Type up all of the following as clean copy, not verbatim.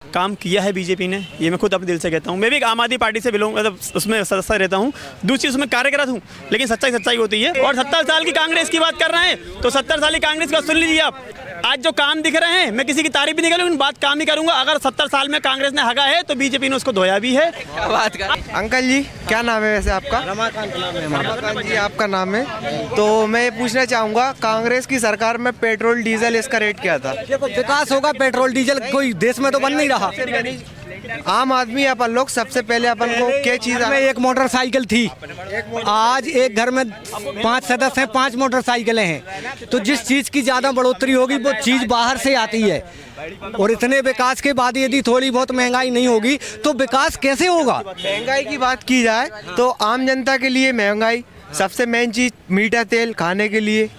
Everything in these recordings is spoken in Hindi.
काम किया है बीजेपी ने, ये मैं खुद अपने दिल से कहता हूँ। मैं भी आम आदमी पार्टी से बिलोंग मतलब उसमें सदस्य रहता हूँ, दूसरी उसमें कार्यरत हूँ, लेकिन सच्चाई सच्चाई होती है। और 70 साल की कांग्रेस की बात कर रहे हैं तो 70 साल की कांग्रेस का सुन लीजिए आप। आज जो काम दिख रहे हैं, मैं किसी की तारीफ भी नहीं करूँ, लेकिन बात काम ही करूँगा। अगर 70 साल में कांग्रेस ने हगा है तो बीजेपी ने उसको धोया भी है। क्या बात कर। अंकल जी क्या नाम है वैसे आपका? रमाकांत नाम है। रमाकांत जी आपका नाम है। तो मैं ये पूछना चाहूँगा, कांग्रेस की सरकार में पेट्रोल डीजल इसका रेट क्या था? देखो विकास होगा, पेट्रोल डीजल कोई देश में तो बन नहीं रहा। आम आदमी अपन लोग सबसे पहले अपन को क्या चीज़ में एक मोटरसाइकिल थी, आज एक घर में 5 सदस्य हैं, 5 मोटरसाइकिलें हैं। तो जिस चीज़ की ज़्यादा बढ़ोतरी होगी वो चीज़ बाहर से आती है, और इतने विकास के बाद यदि थोड़ी बहुत महंगाई नहीं होगी तो विकास कैसे होगा? महंगाई की बात की जाए तो आम जनता के लिए महंगाई सबसे मेन चीज़, मीठा तेल खाने के लिए,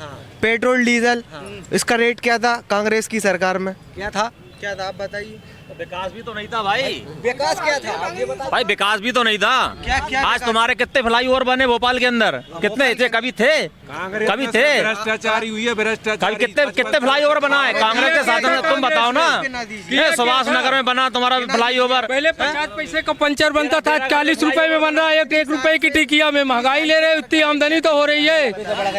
पेट्रोल डीजल, इसका रेट क्या था कांग्रेस की सरकार में? क्या था आप बताइए। विकास भी तो नहीं था भाई। विकास क्या था आप ये बताइए। भाई विकास भी तो नहीं था। क्या आज तुम्हारे कितने फ्लाईओवर बने भोपाल के अंदर? कितने थे? कभी थे? कभी थे? भ्रष्टाचारी हुई है, भ्रष्टाचार। कल कितने फ्लाईओवर बना है कांग्रेस के साथ में? तुम बताओ ना। ये सुभाष नगर में बना तुम्हारा फ्लाईओवर। पहले 50 पैसे का पंचर बनता था, 40 रुपए में बन रहा है। 1 रुपए की टिकिया में महंगाई ले रहे, इतनी आमदनी तो हो रही है।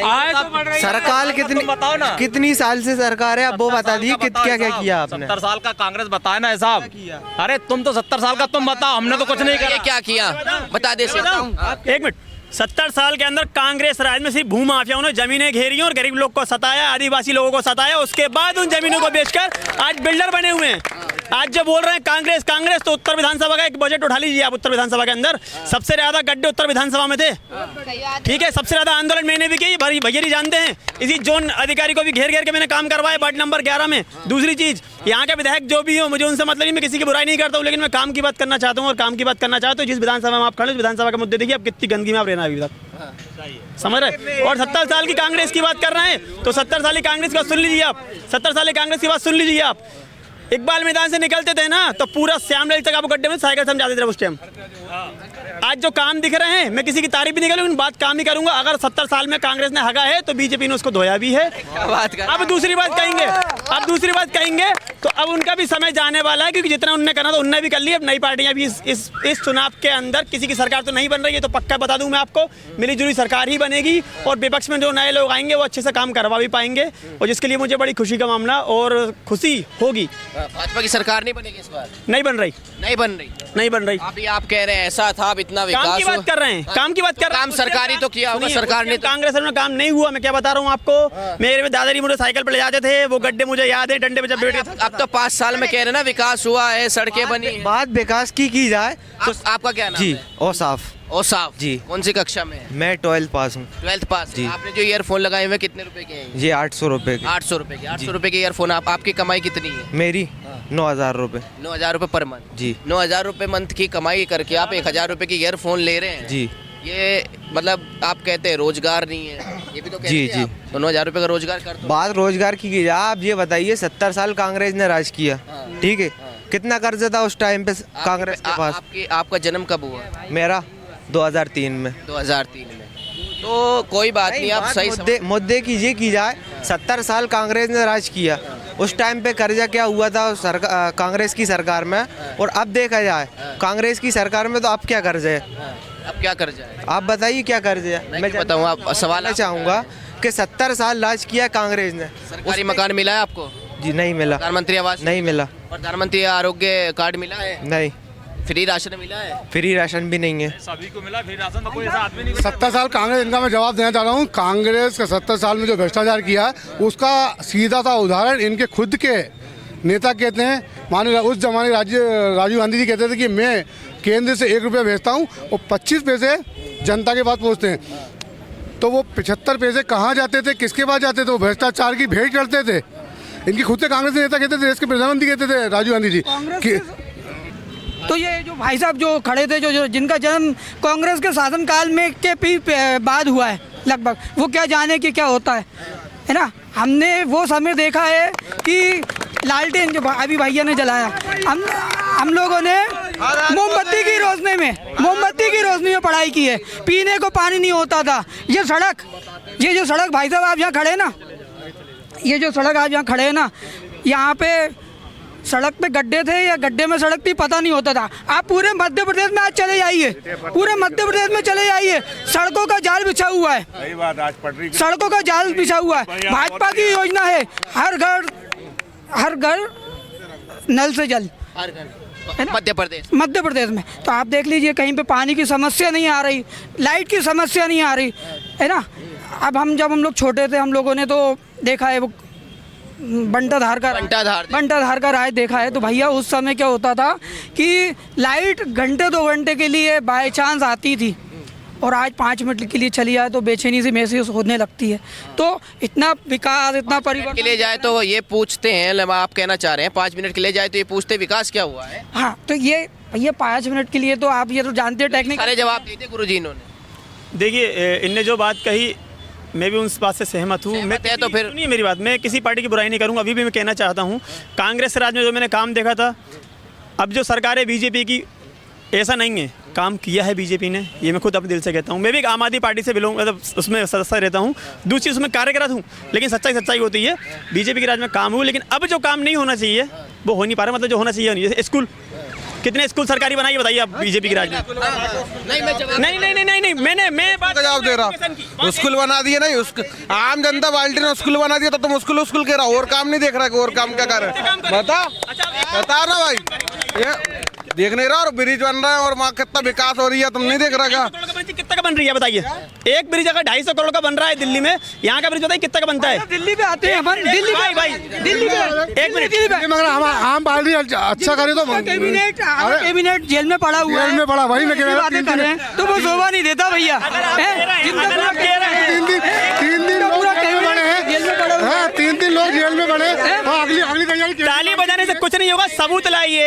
आय तो बढ़ रही है। सरकार बताओ ना। कितनी साल से सरकार है, अब वो बता दीजिए क्या क्या किया आपने? 70 साल का कांग्रेस बताए ना साहब। अरे तुम तो 70 साल का, तुम बताओ, हमने तो कुछ नहीं ये किया। क्या किया बता दे सकता हूँ। एक मिनट, 70 साल के अंदर कांग्रेस राज में सिर्फ भूमाफियाओं ने जमीनें घेरी और गरीब लोग को सताया, आदिवासी लोगों को सताया। उसके बाद उन जमीनों को बेचकर आज बिल्डर बने हुए हैं। आज जो बोल रहे हैं कांग्रेस कांग्रेस, तो उत्तर विधानसभा का एक बजट उठा लीजिए आप। उत्तर विधानसभा के अंदर सबसे ज्यादा गड्ढे उत्तर विधानसभा में थे, ठीक है। सबसे ज्यादा आंदोलन मैंने भी की, भैया जानते हैं। इसी जोन अधिकारी को भी घेर घेर के मैंने काम करवाया वार्ड नंबर 11 में। दूसरी चीज, यहाँ के विधायक जो भी हो, मुझे उनसे मतलब नहीं, मैं किसी की बुराई नहीं करता हूँ, लेकिन मैं काम की बात करना चाहता हूँ। और काम की बात करना चाहता हूँ, जिस विधानसभा में आप खड़े, विधानसभा के मुद्दे देखिए आप कितनी गंदगी में आप रहना अभी तक, समझ रहे। और 70 साल की कांग्रेस की बात कर रहे हैं तो 70 साल की कांग्रेस की बात सुन लीजिए आप। 70 साल की कांग्रेस की बात सुन लीजिए आप। इकबाल मैदान से निकलते थे ना तो पूरा श्यामलाल तक आपको गड्ढे में साइकिल समझाते थे उस टाइम। आज जो काम दिख रहे हैं, मैं किसी की तारीफ भी नहीं करूँ, लेकिन बात काम ही करूंगा। अगर 70 साल में कांग्रेस ने हगा है तो बीजेपी ने उसको धोया भी है। क्या बात कर। अब दूसरी बात कहेंगे तो अब उनका भी समय जाने वाला है, क्योंकि जितना उनने करना था उनने भी कर लिया। अब नई पार्टियां भी इस चुनाव के अंदर, किसी की सरकार तो नहीं बन रही है, तो पक्का बता दूं मैं आपको, मिली जुली सरकार ही बनेगी। और विपक्ष में जो नए लोग आएंगे वो अच्छे से काम करवा भी पाएंगे, और जिसके लिए मुझे बड़ी खुशी का मामला और खुशी होगी। भाजपा की सरकार नहीं बनेगी इस बार? नहीं बन रही। अभी आप कह रहे हैं ऐसा था, अब इतना विकास काम की बात कर रहे हैं, काम की बात कर रहे हैं। काम सरकारी तो किया होगा, सरकार ने कांग्रेस में काम नहीं हुआ। मैं क्या बता रहा हूँ आपको, मेरे दादाजी मुझे साइकिल पर ले जाते थे, वो गड्ढे मुझे याद है, डंडे पे जब बैठे थे। अब तो 5 साल में कह रहे ना विकास हुआ है, सड़कें बनी। बात विकास की जाए तो आपका क्या नाम जी है? औसाफ औसाफ जी। कौन सी कक्षा में है? मैं 12th पास हूँ 12th पास जी। आपने जो ईयरफोन लगाए हुए कितने रुपए के हैं? ये 800 रुपये के। 800 रुपए के। 800 रुपए के ईयरफोन। आपकी कमाई कितनी है? मेरी 9,000 रुपये 9,000 रुपए पर मंथ जी। 9,000 रुपए मंथ की कमाई करके आप 1,000 रुपए की ईयरफोन ले रहे हैं जी। ये मतलब आप कहते हैं रोजगार नहीं है, ये भी तो कहते जी, हैं जी। आप। तो 9,000 रुपए का रोजगार कर दो। बात रोजगार की जाए, आप ये बताइए 70 साल कांग्रेस ने राज किया, ठीक है। कितना कर्ज था उस टाइम पे कांग्रेस के पास? आपका जन्म कब हुआ? मेरा 2003 में। 2003 में। तो कोई बात नहीं, आप सही मुद्दे की ये की जाए, 70 साल कांग्रेस ने राज किया, उस टाइम पे कर्जा क्या हुआ था कांग्रेस की सरकार में, और अब देखा जाए कांग्रेस की सरकार में तो अब क्या कर्ज है? अब क्या कर जाए? आप बताइए क्या कर्ज है? मैं बताऊँ, आप सवाल चाहूँगा कि 70 साल राज किया कांग्रेस ने। सरकारी मकान मिला है आपको? जी नहीं मिला। प्रधानमंत्री आवास नहीं मिला। प्रधानमंत्री आरोग्य कार्ड मिला है? नहीं। फ्री राशन मिला है? फ्री राशन भी नहीं है। सभी को मिला फ्री राशन, तो कोई ऐसा आदमी नहीं। 70 साल कांग्रेस, इनका मैं जवाब देना चाह रहा हूँ। कांग्रेस का 70 साल में जो भ्रष्टाचार किया है उसका सीधा सा उदाहरण इनके खुद के नेता कहते हैं। माननीय उस जमाने राजीव गांधी जी कहते थे कि मैं केंद्र से 1 रुपया भेजता हूँ और 25 पैसे जनता के पास पहुँचते हैं। तो वो 75 पैसे कहाँ जाते थे, किसके पास जाते थे? वो भ्रष्टाचार की भेंट चढ़ते थे। इनके खुद के कांग्रेस नेता कहते थे, देश के प्रधानमंत्री कहते थे राजीव गांधी जी कि तो ये जो भाई साहब जो खड़े थे, जो जिनका जन्म कांग्रेस के शासनकाल में के बाद हुआ है लगभग, वो क्या जाने कि क्या होता है ना। हमने वो समय देखा है कि लालटेन जो अभी भैया ने जलाया, हम लोगों ने मोमबत्ती की रोशनी में पढ़ाई की है। पीने को पानी नहीं होता था। ये जो सड़क भाई साहब आप यहाँ खड़े हैं ना, ये जो सड़क आप यहाँ खड़े हैं ना, यहाँ पे सड़क पे गड्ढे थे या गड्ढे में सड़क थी पता नहीं होता था। आप पूरे मध्य प्रदेश में आज चले जाइए, पूरे मध्य प्रदेश में चले जाइए, सड़कों का जाल बिछा हुआ है, सड़कों का जाल बिछा हुआ है। भाजपा की योजना है हर घर नल से जल, है ना? मध्य प्रदेश में तो आप देख लीजिए कहीं पे पानी की समस्या नहीं आ रही, लाइट की समस्या नहीं आ रही, है ना? अब जब हम लोग छोटे थे हम लोगों ने तो देखा है वो बंटाधार का राज देखा है। तो भैया उस समय क्या होता था कि लाइट घंटे 2 घंटे के लिए बाय चांस आती थी और आज 5 मिनट के लिए चली जाए तो बेचैनी से महसूस होने लगती है। तो इतना विकास, इतना परिवर्तन के लिए जाए तो ये पूछते हैं, आप कहना चाह रहे हैं 5 मिनट के लिए जाए तो ये पूछते विकास क्या हुआ है। हाँ, तो ये भैया 5 मिनट के लिए तो आप ये तो जानते हैं टेक्निक सारे जवाब देते गुरुजी इन्होंने। देखिए इनने जो बात कही मैं भी उस बात से सहमत हूँ। तो फिर सुनिए मेरी बात, मैं किसी पार्टी की बुराई नहीं करूँगा। अभी भी मैं कहना चाहता हूँ कांग्रेस राज में जो मैंने काम देखा था, अब जो सरकार है बीजेपी की, ऐसा नहीं है, काम किया है बीजेपी ने, ये मैं खुद अपने दिल से कहता हूँ। मैं भी आम आदमी पार्टी से बिलोंग, मतलब उसमें सदस्य रहता हूँ, दूसरी उसमें कार्यरत हूँ, लेकिन सच्चाई होती है बीजेपी के राज में काम हुआ। लेकिन अब जो काम नहीं होना चाहिए वो हो नहीं पा रहा, मतलब जो होना चाहिए नहीं। जैसे स्कूल, कितने स्कूल सरकारी बनाइए बताइए आप बीजेपी की राज में? नहीं, मैं बात जवाब दे रहा, स्कूल बना दिए नहीं, आम जनता पार्टी ने स्कूल बना दिया तो तुम स्कूल कह रहा हो, और काम नहीं देख रहा कि और काम क्या कर रहे हैं? बता ना भाई, ये देख नहीं रहा, और ब्रिज बन रहा है और वहाँ कितना विकास हो रही है, तुम नहीं देख रहा क्या? कितना का बन रही है बताइए? एक ब्रिज अगर 250 करोड़ का बन रहा है दिल्ली में, यहाँ का ब्रिज बताइए कितना का बनता है? दिल्ली पे आते हैं अपन, दिल्ली पे एक मिनट, मगर आम पार्टी अच्छा करे तो कैबिनेट जेल में पड़ा हुआ है, जेल में पड़ा, वही मैं कह रहा हूँ, तो वो शोभा नहीं देता भैया। 3 दिन लोग जेल में पड़े, अगली तैयारी ताली बजाने से कुछ नहीं होगा, सबूत लाइए,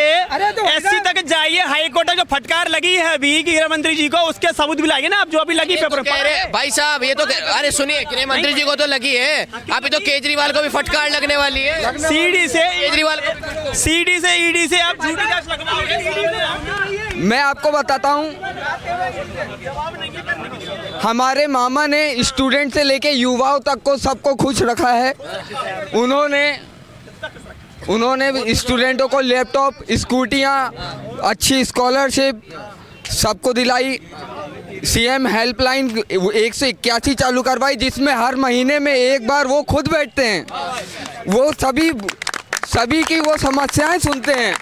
एससी तक जाइए, हाई कोर्ट जो फटकार लगी है अभी गृह मंत्री जी को, उसके सबूत भी लाइए ना आप, जो अभी लगी पेपर पर। भाई साहब ये तो, अरे सुनिए, गृह मंत्री जी को तो लगी है, अभी तो केजरीवाल को भी फटकार लगने वाली है। सीडी से केजरीवाल, सीडी से ईडी से आप झूठी जांच लगवाओगे। मैं आपको बताता हूँ, हमारे मामा ने स्टूडेंट से लेके युवाओं तक को सबको खुश रखा है। उन्होंने स्टूडेंटों को लैपटॉप, स्कूटियाँ, अच्छी स्कॉलरशिप सबको दिलाई। सीएम हेल्पलाइन 181 चालू करवाई, जिसमें हर महीने में एक बार वो खुद बैठते हैं, वो सभी की वो समस्याएं सुनते हैं।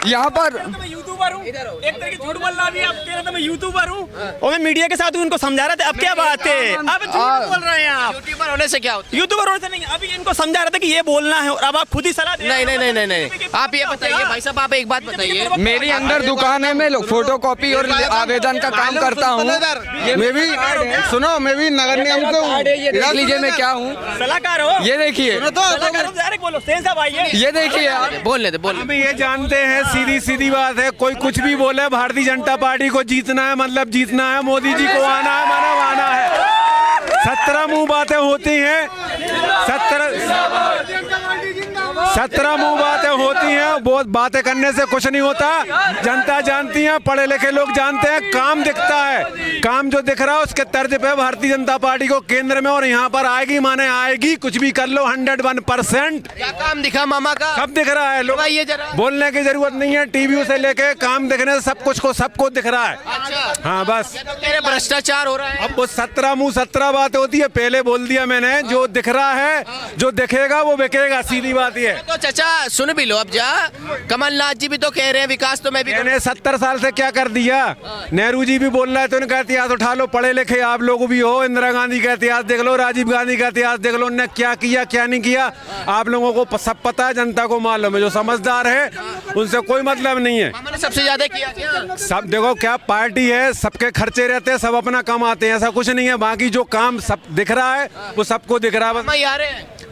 यहाँ पर यूट्यूबर हूँ, एक तरह की झूठ बोल रहा है, आप कह रहे थे मैं यूट्यूबर हूँ और मैं मीडिया के साथ हूँ, उनको समझा रहे थे। अब क्या बात है, अब झूठ बोल रहे हैं आप। यूट्यूबर होने से क्या होता है? यूट्यूबर होने से नहीं, अभी इनको समझा रहे थे कि ये बोलना है और अब आप खुद ही सलाह दे। नहीं, आप ये बताइए भाई साहब, आप एक बात बताइए। मेरी अंदर दुकान है, मैं फोटोकॉपी और आवेदन का काम करता हूँ। मैं भी सुनो, मैं भी नगर निगम को देख लीजिए मैं क्या हूँ, सलाहकार हो। ये देखिए, ये देखिए, बोलने दे। हम ये जानते हैं, सीधी बात है, कोई कुछ भी बोले, भारतीय जनता पार्टी को जीतना है, मतलब जीतना है, मोदी जी को आना है, मानव आना है। 17 मुंह बातें होती हैं, 17 मुंह बातें होती हैं, बहुत बातें करने से कुछ नहीं होता। जनता जानती है, पढ़े लिखे लोग जानते हैं, काम दिखता है, काम जो दिख रहा है उसके तर्ज पे भारतीय जनता पार्टी को केंद्र में और यहाँ पर आएगी, माने आएगी, कुछ भी कर लो 101%। क्या काम दिखा मामा का? सब दिख रहा है, लोग बोलने की जरूरत नहीं है, टीवी से लेके काम दिखने से सब कुछ को सबको दिख रहा है। अच्छा, हाँ बस भ्रष्टाचार हो रहा है। अब वो 17 मुंह 17 बातें होती है, पहले बोल दिया मैंने, जो दिख रहा है, जो दिखेगा वो बिकेगा, सीधी बात ये। तो चाचा सुन भी लो, अब जा, कमलनाथ जी भी तो कह रहे हैं विकास तो मैं भी। मैंने 70 साल से क्या कर दिया? नेहरू जी भी बोल रहा है तो उनका इतिहास उठा लो, पढ़े लिखे आप लोग भी हो, इंदिरा गांधी का इतिहास देख लो, राजीव गांधी का इतिहास देख लो, उन्होंने क्या किया क्या नहीं किया आप लोगों को सब पता है, जनता को मालूम है। जो समझदार है उनसे कोई मतलब नहीं है। मामा ने सबसे ज्यादा किया क्या? सब देखो क्या पार्टी है, सबके खर्चे रहते हैं, सब अपना कमाते हैं, ऐसा कुछ नहीं है। बाकी जो काम सब दिख रहा है वो सबको दिख रहा है।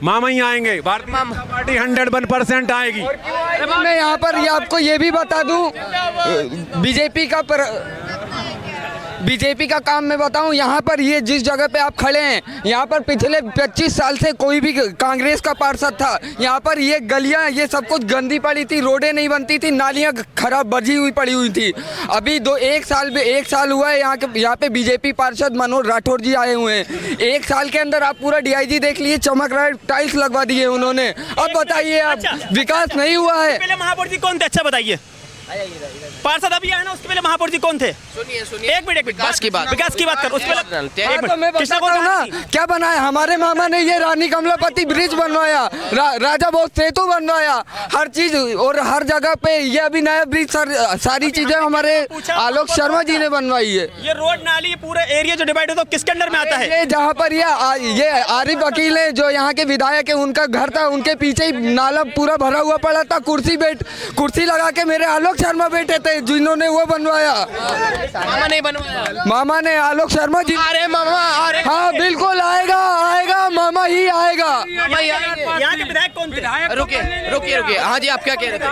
मामा ही आएंगे, भारतीय जनता पार्टी 101% आएगी। मैं यहाँ पर आपको ये भी बता दूं, बीजेपी का काम मैं बताऊं, यहाँ पर ये जिस जगह पे आप खड़े हैं, यहाँ पर पिछले 25 साल से कोई भी कांग्रेस का पार्षद था, यहाँ पर ये गलियाँ ये सब कुछ गंदी पड़ी थी, रोडें नहीं बनती थी, नालियाँ खराब बजी हुई पड़ी हुई थी। अभी एक साल हुआ है यहाँ पे बीजेपी पार्षद मनोज राठौर जी आए हुए हैं। 1 साल के अंदर आप पूरा DIG देख लीजिए, चमक रहा है, टाइल्स लगवा दिए उन्होंने। अब बताइए आप, विकास नहीं हुआ है। पहले महापौर जी कौन थे, अच्छा बताइए। पार्षद अभी आए ना, उसके पहले महापौर जी कौन थे? सुनिए एक मिनट विकास की बात कर उस हाँ, तो मैं बताता हूँ ना, क्या बनाया हमारे मामा ने, ये रानी कमलापति ब्रिज बनवाया, राजा भोज सेतु बनवाया, हर चीज, और हर जगह पे ये अभी नया ब्रिज, सारी चीजें हमारे आलोक शर्मा जी ने बनवाई है। ये रोड नाली पूरा एरिया जो डिवाइड होता है किसके अंडर में आता है? ये जहाँ पर ये आरिफ वकील है जो यहाँ के विधायक है, उनका घर था, उनके पीछे ही नाला पूरा भरा हुआ पड़ा था, कुर्सी लगा के मेरे आलोक शर्मा बैठे थे जिन्होंने वो बनवाया। मामा नहीं बनवाया, मामा ने, आलोक शर्मा जी। अरे मामा, अरे हाँ बिल्कुल आएगा, मामा ही आएगा। यहाँ के विधायक कौन थे? रुकिए, हाँ जी, आप क्या कह रहे थे?